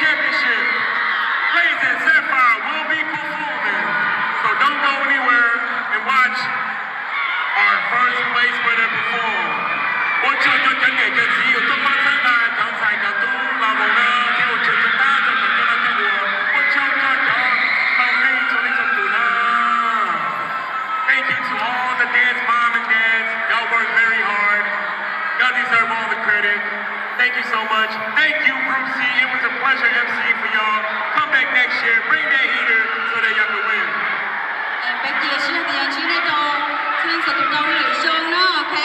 championship. Blaze and Sapphire will be performing. So don't go anywhere and watch our first place winner perform. 我就要跟你的只有东方三大刚才的都老母呢，给我全身大着的跟他跟我就要跟老妹做你做主呢。Thank you to all the dance mom and dads. Y'all work very hard. Y'all deserve all the credit. Thank you so much. Thank you, Brucey. It was a pleasure MC for y'all. Come back next year. Bring that heater so that y'all can win. ไปเกี่ยวเชือกอย่างชี้ในโตขึ้นสตุกองหรือชงเนาะโอเค